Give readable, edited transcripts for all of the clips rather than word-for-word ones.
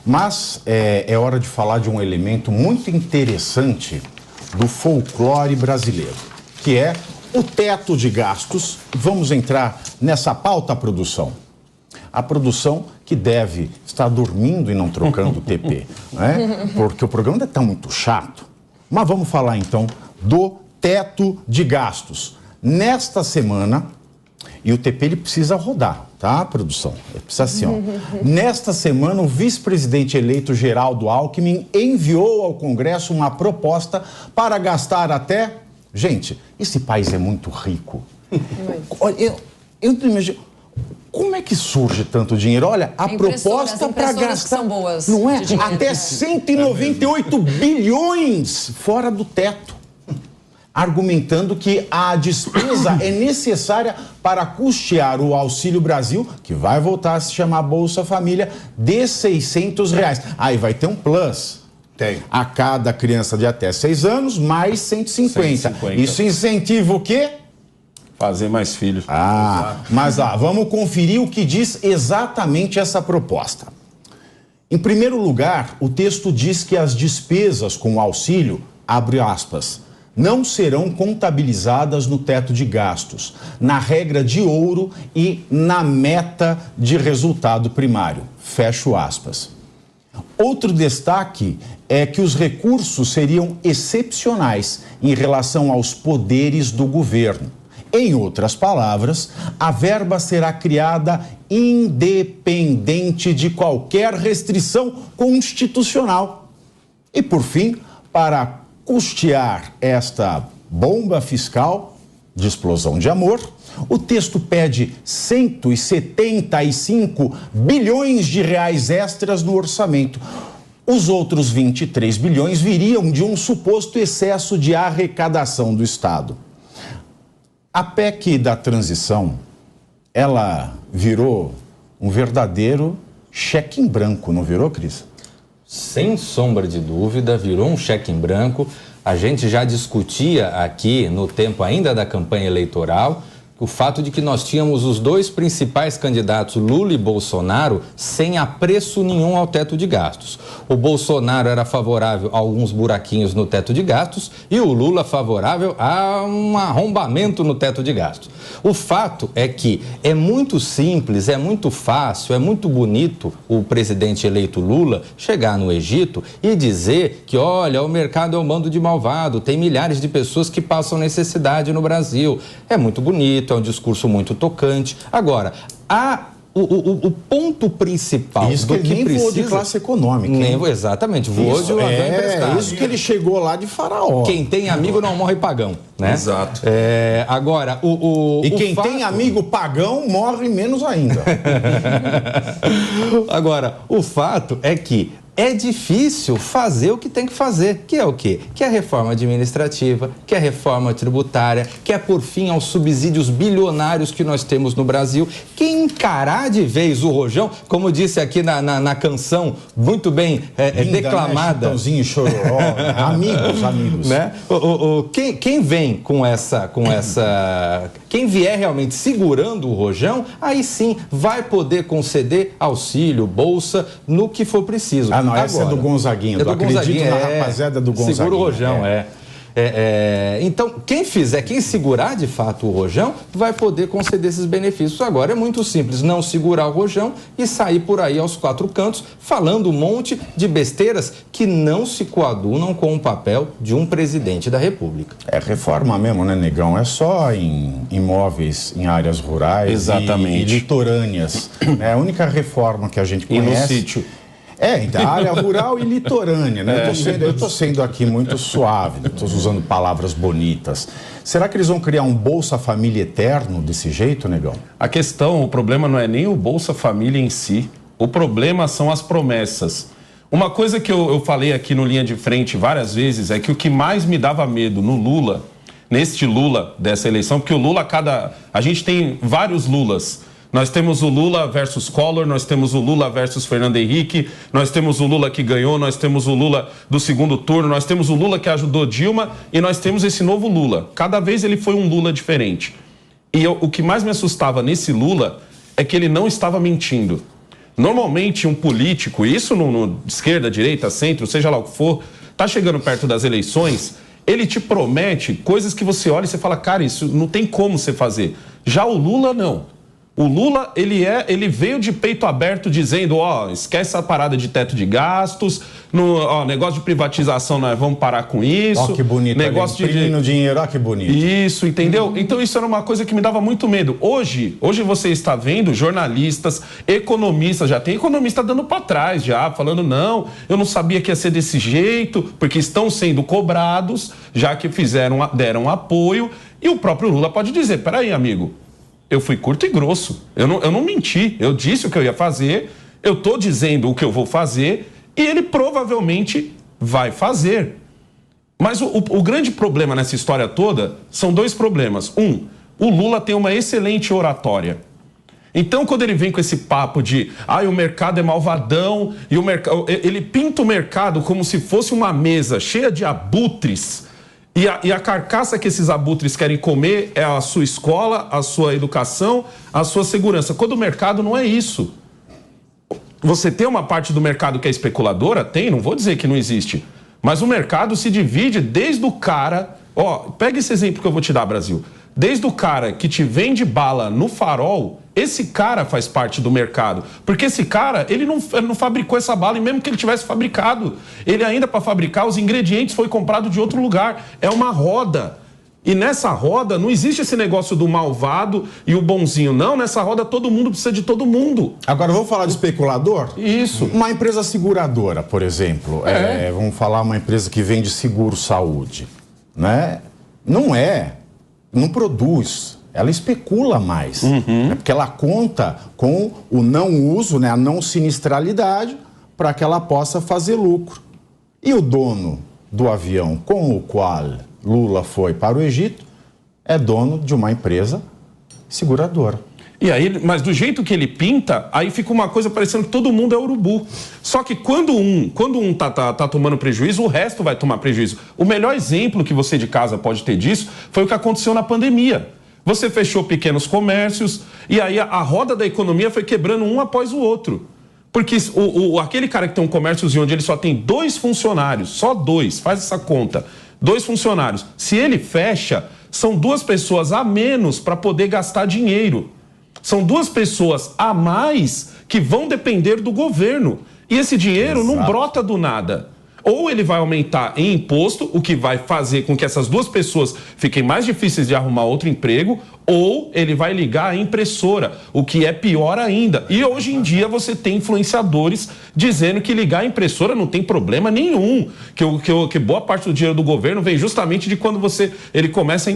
Mas é hora de falar de um elemento muito interessante do folclore brasileiro, que é o teto de gastos. Vamos entrar nessa pauta, produção. A produção que deve estar dormindo e não trocando o TP, né? Porque o programa está muito chato. Mas vamos falar então do teto de gastos. Nesta semana, e o TP ele precisa rodar, tá, produção? Ele precisa assim, ó. Nesta semana, o vice-presidente eleito Geraldo Alckmin enviou ao Congresso uma proposta para gastar até... Gente, esse país é muito rico. Olha, eu não imagino... Como é que surge tanto dinheiro? Olha, a proposta para gastar... São boas, não é? Até 198 bilhões fora do teto. Argumentando que a despesa é necessária para custear o Auxílio Brasil, que vai voltar a se chamar Bolsa Família, de R$600. Aí vai ter um plus. Tem. A cada criança de até 6 anos, mais 150. Isso incentiva o quê? Fazer mais filhos. Mas lá, vamos conferir o que diz exatamente essa proposta. Em primeiro lugar, o texto diz que as despesas com o auxílio, abre aspas, não serão contabilizadas no teto de gastos, na regra de ouro e na meta de resultado primário. Fecho aspas. Outro destaque é que os recursos seriam excepcionais em relação aos poderes do governo. Em outras palavras, a verba será criada independente de qualquer restrição constitucional. E, por fim, para custear esta bomba fiscal de explosão de amor, o texto pede 175 bilhões de reais extras no orçamento. Os outros 23 bilhões viriam de um suposto excesso de arrecadação do Estado. A PEC da transição, ela virou um verdadeiro cheque em branco, não virou, Cris? Sem sombra de dúvida, virou um cheque em branco. A gente já discutia aqui, no tempo ainda da campanha eleitoral, o fato de que nós tínhamos os dois principais candidatos, Lula e Bolsonaro, sem apreço nenhum ao teto de gastos. O Bolsonaro era favorável a alguns buraquinhos no teto de gastos e o Lula favorável a um arrombamento no teto de gastos. O fato é que é muito simples, é muito fácil, é muito bonito o presidente eleito Lula chegar no Egito e dizer que, olha, o mercado é um bando de malvado, tem milhares de pessoas que passam necessidade no Brasil. É muito bonito. É um discurso muito tocante. Agora, o ponto principal isso do que ele nem voou de classe econômica. Exatamente, voou de um avião emprestado. Isso que ele chegou lá de faraó. Quem tem amigo não morre pagão, né? Exato. Agora, quem tem amigo pagão morre menos ainda. Agora, o fato é que é difícil fazer o que tem que fazer, que é o quê? Que é a reforma administrativa, que é a reforma tributária, que é por fim aos subsídios bilionários que nós temos no Brasil, que encarar de vez o rojão, como disse aqui na canção, muito bem declamada. Né? Chororó, amigos. Né? Quem vem com essa... Quem vier realmente segurando o rojão, aí sim vai poder conceder auxílio, bolsa, no que for preciso. Não, essa é do Gonzaguinho, acredito na rapaziada do Gonzaguinho. Segura o rojão, Então, quem segurar de fato o rojão, vai poder conceder esses benefícios. Agora é muito simples, não segurar o rojão e sair por aí aos quatro cantos, falando um monte de besteiras que não se coadunam com o papel de um presidente da República. É reforma mesmo, né, Negão? É só em imóveis em áreas rurais. Exatamente. E litorâneas. É a única reforma que a gente conhece. E no sítio. Então, área rural e litorânea, né? Eu tô sendo aqui muito suave, estou usando palavras bonitas. Será que eles vão criar um Bolsa Família eterno desse jeito, Negão? O problema não é nem o Bolsa Família em si, o problema são as promessas. Uma coisa que eu falei aqui no Linha de Frente várias vezes é que o que mais me dava medo no Lula, neste Lula dessa eleição, porque o Lula, a gente tem vários Lulas. Nós temos o Lula versus Collor, nós temos o Lula versus Fernando Henrique, nós temos o Lula que ganhou, nós temos o Lula do segundo turno, nós temos o Lula que ajudou Dilma e nós temos esse novo Lula. Cada vez ele foi um Lula diferente. E o que mais me assustava nesse Lula é que ele não estava mentindo. Normalmente, um político, isso no esquerda, direita, centro, seja lá o que for, tá chegando perto das eleições, ele te promete coisas que você olha e você fala, cara, isso não tem como você fazer. Já o Lula, não. O Lula, ele veio de peito aberto dizendo, esquece essa parada de teto de gastos, negócio de privatização, nós vamos parar com isso. Que bonito, negócio de imprimindo dinheiro, que bonito. Isso, entendeu? Então isso era uma coisa que me dava muito medo. Hoje você está vendo jornalistas, economistas, já tem economista dando para trás, já falando, não, eu não sabia que ia ser desse jeito, porque estão sendo cobrados, já que deram apoio, e o próprio Lula pode dizer, peraí, amigo, eu fui curto e grosso, eu não menti, eu disse o que eu ia fazer, eu estou dizendo o que eu vou fazer e ele provavelmente vai fazer. Mas o grande problema nessa história toda são dois problemas. O Lula tem uma excelente oratória. Então, quando ele vem com esse papo de o mercado é malvadão, e ele pinta o mercado como se fosse uma mesa cheia de abutres, e a carcaça que esses abutres querem comer é a sua escola, a sua educação, a sua segurança. Quando o mercado não é isso. Você tem uma parte do mercado que é especuladora? Tem, não vou dizer que não existe. Mas o mercado se divide desde o cara... pega esse exemplo que eu vou te dar, Brasil. Desde o cara que te vende bala no farol, esse cara faz parte do mercado. Porque esse cara, ele não fabricou essa bala, e mesmo que ele tivesse fabricado, ele ainda para fabricar os ingredientes foi comprado de outro lugar. É uma roda. E nessa roda não existe esse negócio do malvado e o bonzinho. Não, nessa roda todo mundo precisa de todo mundo. Agora, vamos falar de especulador? Isso. Uma empresa seguradora, por exemplo. Vamos falar uma empresa que vende seguro-saúde. Né? Não produz, ela especula mais. Porque ela conta com o não uso, né, a não sinistralidade, para que ela possa fazer lucro. E o dono do avião com o qual Lula foi para o Egito é dono de uma empresa seguradora. E aí, mas do jeito que ele pinta, aí fica uma coisa parecendo que todo mundo é urubu. Só que quando um tá tomando prejuízo, o resto vai tomar prejuízo. O melhor exemplo que você de casa pode ter disso foi o que aconteceu na pandemia. Você fechou pequenos comércios e aí a roda da economia foi quebrando um após o outro. Porque aquele cara que tem um comérciozinho onde ele só tem 2 funcionários, só 2, faz essa conta, 2 funcionários. Se ele fecha, são 2 pessoas a menos para poder gastar dinheiro. São 2 pessoas a mais que vão depender do governo. E esse dinheiro não brota do nada. Ou ele vai aumentar em imposto, o que vai fazer com que essas 2 pessoas fiquem mais difíceis de arrumar outro emprego, ou ele vai ligar a impressora, o que é pior ainda. E hoje em dia você tem influenciadores dizendo que ligar a impressora não tem problema nenhum, que boa parte do dinheiro do governo vem justamente de quando ele começa a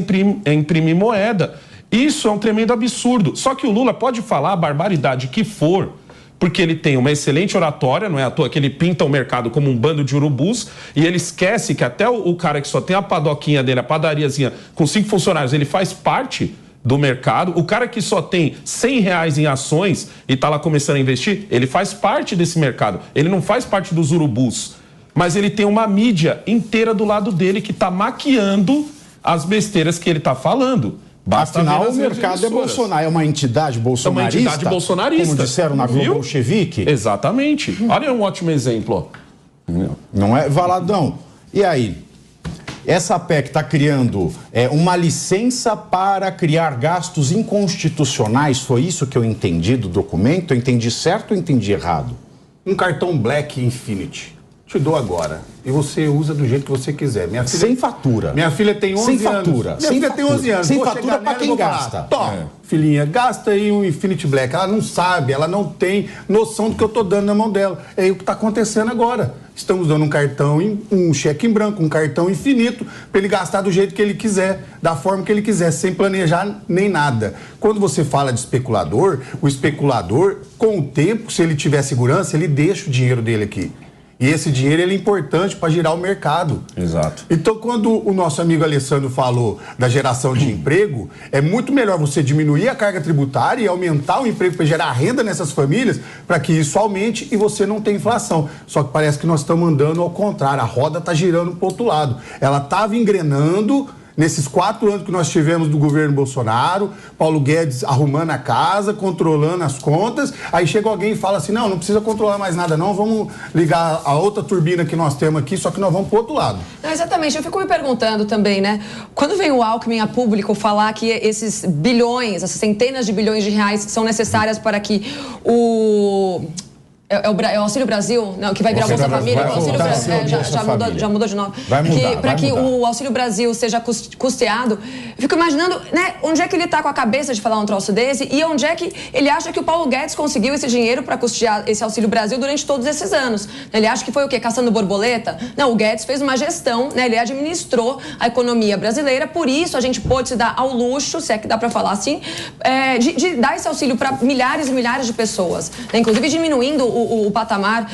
imprimir moeda. Isso é um tremendo absurdo. Só que o Lula pode falar a barbaridade que for, porque ele tem uma excelente oratória, não é à toa que ele pinta o mercado como um bando de urubus, e ele esquece que até o cara que só tem a padoquinha dele, a padariazinha, com 5 funcionários, ele faz parte do mercado. O cara que só tem R$100 em ações e está lá começando a investir, ele faz parte desse mercado. Ele não faz parte dos urubus, mas ele tem uma mídia inteira do lado dele que está maquiando as besteiras que ele está falando. Afinal, o mercado é Bolsonaro, é uma entidade bolsonarista. É uma entidade bolsonarista. Como disseram na Globo Bolchevique. Exatamente. Olha um ótimo exemplo. Não é, Valadão? E aí? Essa PEC está criando uma licença para criar gastos inconstitucionais. Foi isso que eu entendi do documento? Eu entendi certo ou entendi errado? Um cartão Black Infinity. Te dou agora. E você usa do jeito que você quiser. Minha filha, sem fatura. Minha filha tem 11 anos. Sem fatura. Minha filha tem 11 anos. Sem fatura para quem gasta. Toma, filhinha, gasta aí um Infinity Black. Ela não sabe, ela não tem noção do que eu tô dando na mão dela. É aí o que está acontecendo agora. Estamos dando um cartão, um cheque em branco, um cartão infinito, para ele gastar do jeito que ele quiser, da forma que ele quiser, sem planejar nem nada. Quando você fala de especulador, o especulador, com o tempo, se ele tiver segurança, ele deixa o dinheiro dele aqui. E esse dinheiro ele é importante para girar o mercado. Exato. Então, quando o nosso amigo Alessandro falou da geração de emprego, é muito melhor você diminuir a carga tributária e aumentar o emprego para gerar renda nessas famílias, para que isso aumente e você não tenha inflação. Só que parece que nós estamos andando ao contrário. A roda está girando para o outro lado. Ela estava engrenando nesses 4 anos que nós tivemos do governo Bolsonaro, Paulo Guedes arrumando a casa, controlando as contas, aí chega alguém e fala assim, não precisa controlar mais nada não, vamos ligar a outra turbina que nós temos aqui, só que nós vamos pro outro lado. Não, exatamente, eu fico me perguntando também, né, quando vem o Alckmin a público falar que esses bilhões, essas centenas de bilhões de reais são necessárias para que o Auxílio Brasil, não, que vai virar Bolsa Família. O Auxílio Brasil já mudou de nome. Para que o Auxílio Brasil seja custeado, eu fico imaginando, né, onde é que ele está com a cabeça de falar um troço desse e onde é que ele acha que o Paulo Guedes conseguiu esse dinheiro para custear esse Auxílio Brasil durante todos esses anos. Ele acha que foi o quê? Caçando borboleta? Não, o Guedes fez uma gestão, né, ele administrou a economia brasileira, por isso a gente pôde se dar ao luxo, se é que dá para falar assim, de dar esse auxílio para milhares e milhares de pessoas, né, inclusive diminuindo o patamar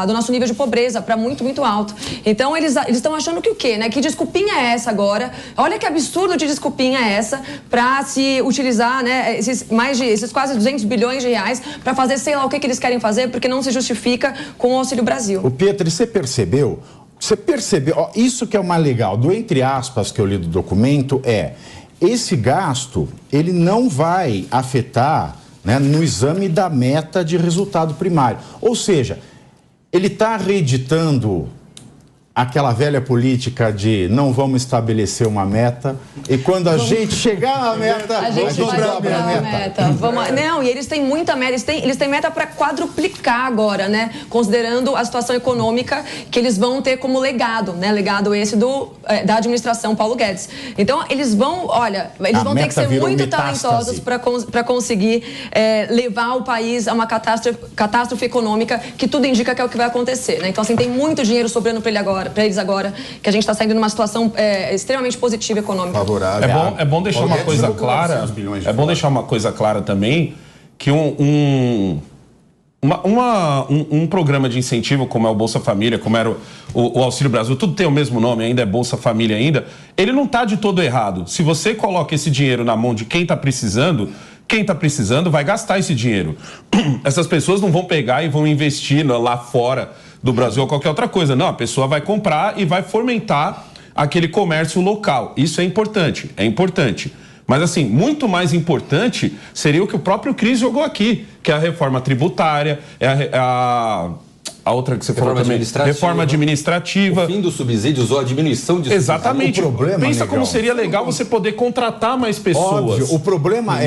do nosso nível de pobreza para muito, muito alto. Então, eles estão achando que o quê, né? Que desculpinha é essa agora? Olha que absurdo de desculpinha é essa para se utilizar, né, esses quase 200 bilhões de reais para fazer sei lá o que eles querem fazer, porque não se justifica com o Auxílio Brasil. O Pietro, você percebeu? Ó, isso que é o mais legal, do entre aspas que eu li do documento esse gasto, ele não vai afetar, né, no exame da meta de resultado primário. Ou seja, ele está reeditando aquela velha política de não vamos estabelecer uma meta e quando a gente chegar na meta, a gente vai dobrar a meta. Não, e eles têm muita meta, eles têm meta para quadruplicar agora, né? Considerando a situação econômica que eles vão ter como legado, né? Legado esse da administração Paulo Guedes. Então, eles vão ter que ser muito talentosos para conseguir levar o país a uma catástrofe econômica que tudo indica que é o que vai acontecer, né? Então, assim, tem muito dinheiro sobrando para eles agora, que a gente está saindo numa situação extremamente positiva econômica. Favorável. É bom deixar uma coisa clara. É bom deixar uma coisa clara também, que um programa de incentivo, como é o Bolsa Família, como era o Auxílio Brasil, tudo tem o mesmo nome ainda, é Bolsa Família ainda, ele não está de todo errado. Se você coloca esse dinheiro na mão de quem está precisando vai gastar esse dinheiro. Essas pessoas não vão pegar e vão investir lá fora do Brasil ou qualquer outra coisa. Não, a pessoa vai comprar e vai fomentar aquele comércio local. Isso é importante, Mas, assim, muito mais importante seria o que o próprio Cris jogou aqui, que é a reforma tributária, a outra que você falou também, reforma administrativa. O fim dos subsídios ou a diminuição de subsídios. Exatamente. O problema, pensa como seria legal você poder contratar mais pessoas. Óbvio, o problema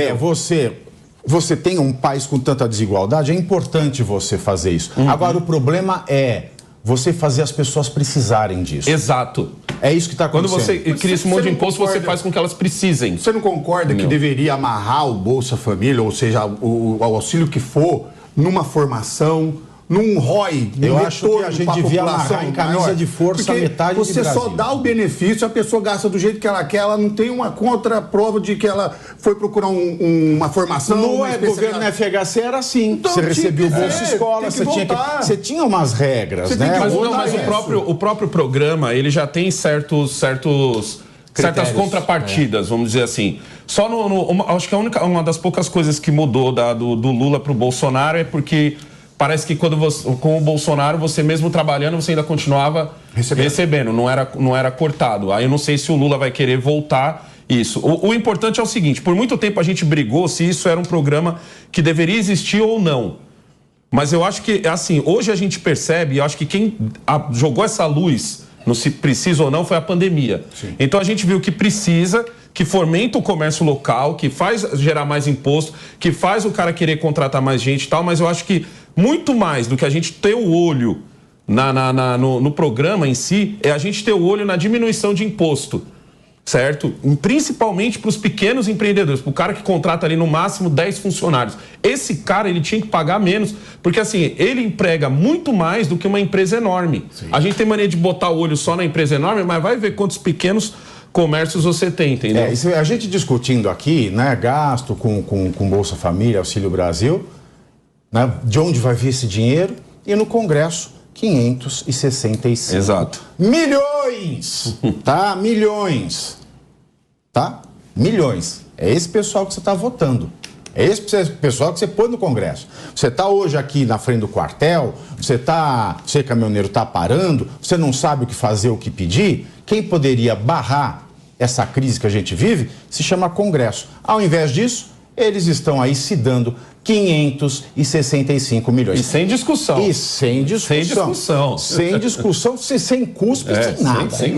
você tem um país com tanta desigualdade, é importante você fazer isso. Agora, o problema é você fazer as pessoas precisarem disso. Exato. É isso que está acontecendo. Quando você cria esse monte de imposto, você faz com que elas precisem. Você não concorda que deveria amarrar o Bolsa Família, ou seja, o auxílio que for, numa formação, num ROI, eu acho que a gente devia amarrar em camisa de força metade você de Brasil. Só dá o benefício, a pessoa gasta do jeito que ela quer, ela não tem uma contraprova de que ela foi procurar uma formação. No governo FHC era assim. Então, você recebia o Bolsa Escola, você tinha umas regras, né? Mas o próprio programa, ele já tem certas contrapartidas, vamos dizer assim. Só acho que uma das poucas coisas que mudou do Lula para o Bolsonaro é porque parece que com o Bolsonaro, você mesmo trabalhando, você ainda continuava recebendo, não era cortado. Aí eu não sei se o Lula vai querer voltar isso. O importante é o seguinte, por muito tempo a gente brigou se isso era um programa que deveria existir ou não. Mas eu acho que, assim, hoje a gente percebe, eu acho que quem jogou essa luz no se precisa ou não foi a pandemia. Sim. Então a gente viu que precisa, que fomenta o comércio local, que faz gerar mais imposto, que faz o cara querer contratar mais gente e tal, mas eu acho que muito mais do que a gente ter o olho no programa em si, é a gente ter o olho na diminuição de imposto, certo? Principalmente para os pequenos empreendedores, para o cara que contrata ali no máximo 10 funcionários. Esse cara, ele tinha que pagar menos, porque assim, ele emprega muito mais do que uma empresa enorme. Sim. A gente tem mania de botar o olho só na empresa enorme, mas vai ver quantos pequenos comércios você tem, entendeu? A gente discutindo aqui, né, gasto com Bolsa Família, Auxílio Brasil, né, de onde vai vir esse dinheiro, e no Congresso, 565. Exato. Milhões! Tá? Milhões. Tá? Milhões. É esse pessoal que você está votando. É esse pessoal que você põe no Congresso. Você está hoje aqui na frente do quartel, você caminhoneiro, está parando, você não sabe o que fazer, o que pedir. Quem poderia barrar essa crise que a gente vive, se chama Congresso. Ao invés disso, eles estão aí se dando 565 milhões. E sem discussão. E sem discussão. Sem discussão. Sem discussão, sem cuspe, sem nada. Sem nada.